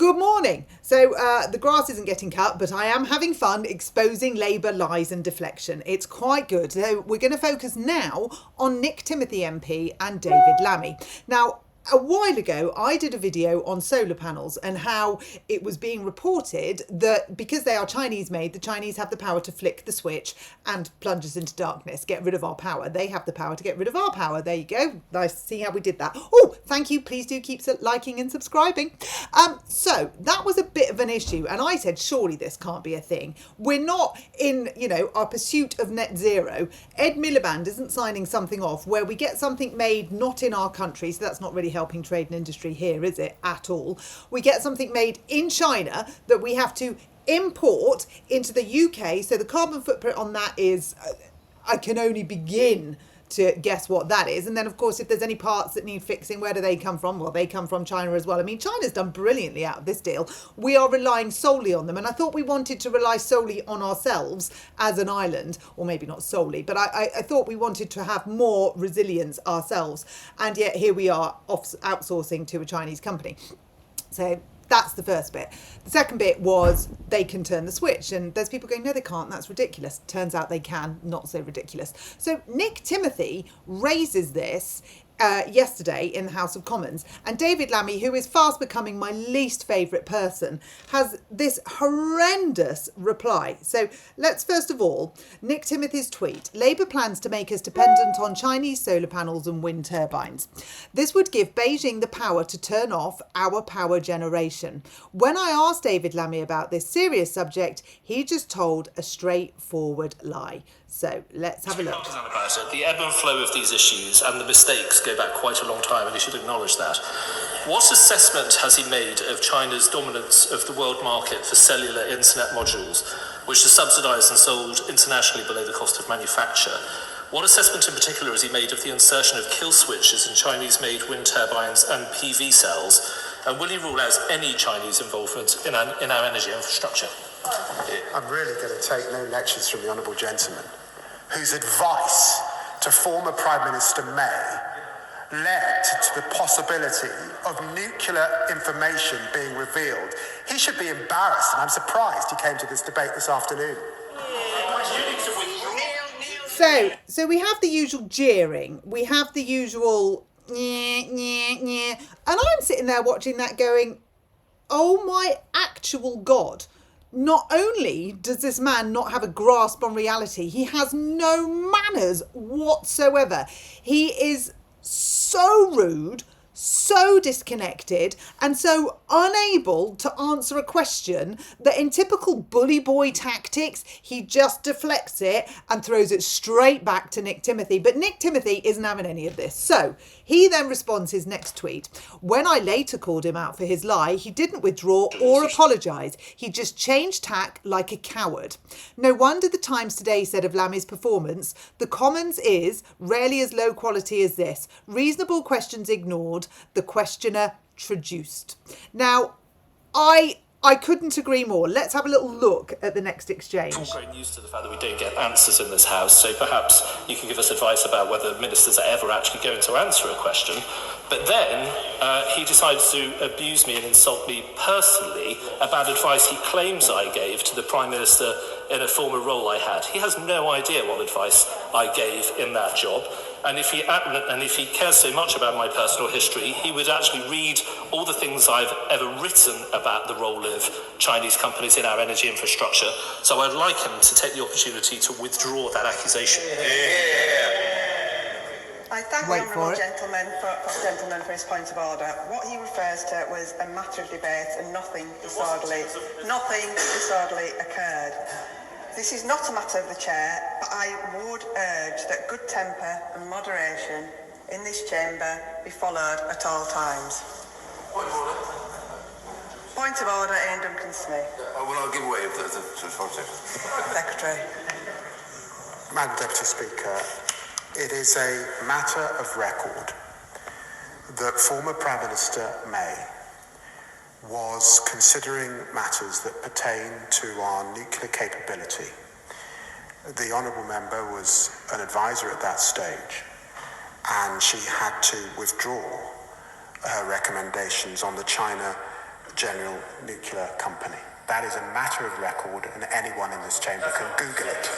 Good morning. So the grass isn't getting cut, but I am having fun exposing Labour lies and deflection. It's quite good. So we're going to focus now on Nick Timothy MP and David Lammy. Now, a while ago, I did a video on solar panels and how it was being reported that because they are Chinese made, the Chinese have the power to flick the switch and plunge us into darkness, get rid of our power. They have the power to get rid of our power. There you go. Nice. See how we did that. Oh, thank you. Please do keep liking and subscribing. So that was a bit of an issue. And I said, surely this can't be a thing. We're not in, our pursuit of net zero. Ed Miliband isn't signing something off where we get something made not in our country. So that's not really helping trade and industry here, is it, at all? We get something made in China that we have to import into the UK. So the carbon footprint on that is, I can only begin to guess what that is. And then, of course, if there's any parts that need fixing, where do they come from? Well, they come from China as well. I mean, China's done brilliantly out of this deal. We are relying solely on them. And I thought we wanted to rely solely on ourselves as an island, or maybe not solely, but I thought we wanted to have more resilience ourselves. And yet here we are outsourcing to a Chinese company. So that's the first bit. The second bit was they can turn the switch, and there's people going, no, they can't. That's ridiculous. Turns out they can. Not so ridiculous. So Nick Timothy raises this yesterday in the House of Commons, and David Lammy, who is fast becoming my least favourite person, has this horrendous reply. So let's first of all, Nick Timothy's tweet: Labour plans to make us dependent on Chinese solar panels and wind turbines. This would give Beijing the power to turn off our power generation. When I asked David Lammy about this serious subject, he just told a straightforward lie. So let's have a look. The ebb and flow of these issues and the mistakes go back quite a long time, and he should acknowledge that. What assessment has he made of China's dominance of the world market for cellular internet modules, which are subsidised and sold internationally below the cost of manufacture? What assessment in particular has he made of the insertion of kill switches in Chinese-made wind turbines and PV cells? And will he rule out any Chinese involvement in our energy infrastructure? I'm really going to take no lectures from the honourable gentleman, whose advice to former Prime Minister May led to the possibility of nuclear information being revealed. He should be embarrassed, and I'm surprised he came to this debate this afternoon. So we have the usual jeering, we have the usual and I'm sitting there watching that going, oh my actual God. Not only does this man not have a grasp on reality, he has no manners whatsoever. He is so rude, so disconnected, and so unable to answer a question that in typical bully boy tactics, he just deflects it and throws it straight back to Nick Timothy. But Nick Timothy isn't having any of this. So he then responds his next tweet. When I later called him out for his lie, he didn't withdraw or apologise. He just changed tack like a coward. No wonder the Times today said of Lammy's performance, the Commons is rarely as low quality as this. Reasonable questions ignored, the questioner traduced. Now, I couldn't agree more. Let's have a little look at the next exchange. I'm very used to the fact that we don't get answers in this House, so perhaps you can give us advice about whether ministers are ever actually going to answer a question. But then he decides to abuse me and insult me personally about advice he claims I gave to the Prime Minister in a former role I had. He has no idea what advice I gave in that job. And if he cares so much about my personal history, he would actually read all the things I've ever written about the role of Chinese companies in our energy infrastructure. So I'd like him to take the opportunity to withdraw that accusation. I thank the honourable gentleman for his point of order. What he refers to was a matter of debate, and nothing disorderly occurred. This is not a matter of the chair, but I would urge that good temper and moderation in this chamber be followed at all times. Point of order. Point of order, Ian Duncan-Smith. Well, I'll give way to Secretary. Madam Deputy Speaker, it is a matter of record that former Prime Minister May was considering matters that pertain to our nuclear capability. The honourable member was an advisor at that stage, and she had to withdraw her recommendations on the China General Nuclear Company. That is a matter of record, and anyone in this chamber can Google it.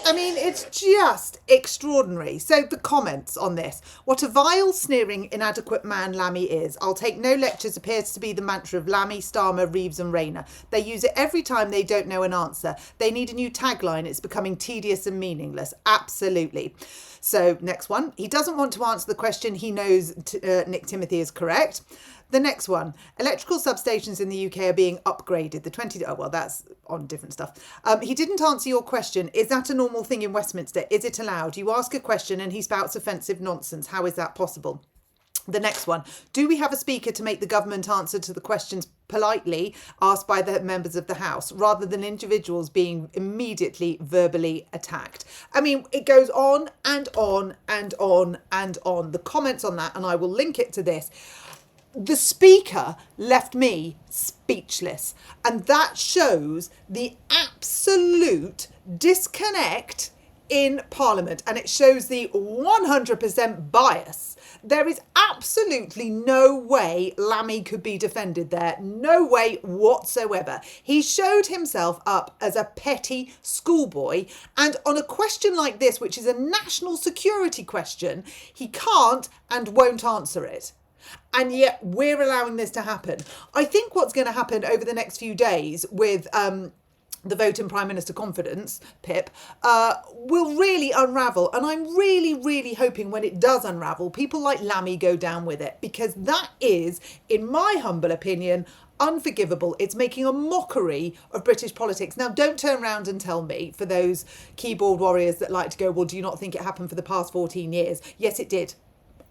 I mean, it's just extraordinary. So the comments on this. What a vile, sneering, inadequate man Lammy is. I'll take no lectures appears to be the mantra of Lammy, Starmer, Reeves and Rayner. They use it every time they don't know an answer. They need a new tagline. It's becoming tedious and meaningless. Absolutely. So next one. He doesn't want to answer the question. He knows Nick Timothy is correct. The next one, electrical substations in the UK are being upgraded. That's on different stuff. He didn't answer your question. Is that a normal thing in Westminster? Is it allowed? You ask a question and he spouts offensive nonsense. How is that possible? The next one, do we have a speaker to make the government answer to the questions politely asked by the members of the House rather than individuals being immediately verbally attacked? I mean, it goes on and on and on and on. The comments on that, and I will link it to this. The speaker left me speechless, and that shows the absolute disconnect in Parliament, and it shows the 100% bias. There is absolutely no way Lammy could be defended there. No way whatsoever. He showed himself up as a petty schoolboy, and on a question like this, which is a national security question, he can't and won't answer it. And yet we're allowing this to happen. I think what's going to happen over the next few days with the vote in Prime Minister confidence, Pip, will really unravel. And I'm really, really hoping when it does unravel, people like Lammy go down with it, because that is, in my humble opinion, unforgivable. It's making a mockery of British politics. Now, don't turn around and tell me, for those keyboard warriors that like to go, well, do you not think it happened for the past 14 years? Yes, it did.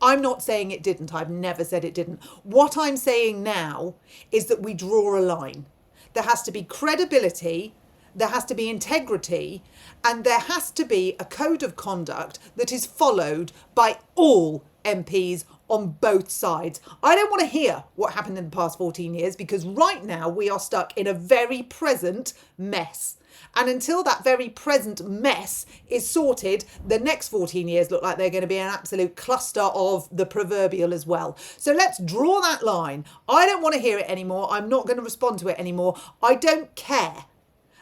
I'm not saying it didn't. I've never said it didn't. What I'm saying now is that we draw a line. There has to be credibility, there has to be integrity, and there has to be a code of conduct that is followed by all MPs on both sides. I don't want to hear what happened in the past 14 years, because right now we are stuck in a very present mess. And until that very present mess is sorted, the next 14 years look like they're going to be an absolute cluster of the proverbial as well. So let's draw that line. I don't want to hear it anymore. I'm not going to respond to it anymore. I don't care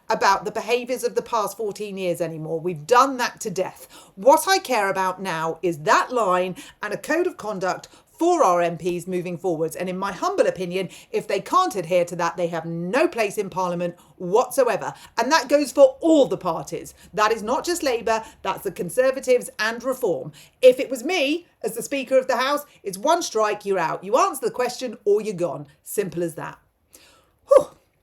about the behaviours of the past 14 years anymore. We've done that to death. What I care about now is that line and a code of conduct for our MPs moving forwards. And in my humble opinion, if they can't adhere to that, they have no place in Parliament whatsoever. And that goes for all the parties. That is not just Labour, that's the Conservatives and Reform. If it was me as the Speaker of the House, it's one strike, you're out. You answer the question or you're gone. Simple as that. Whew.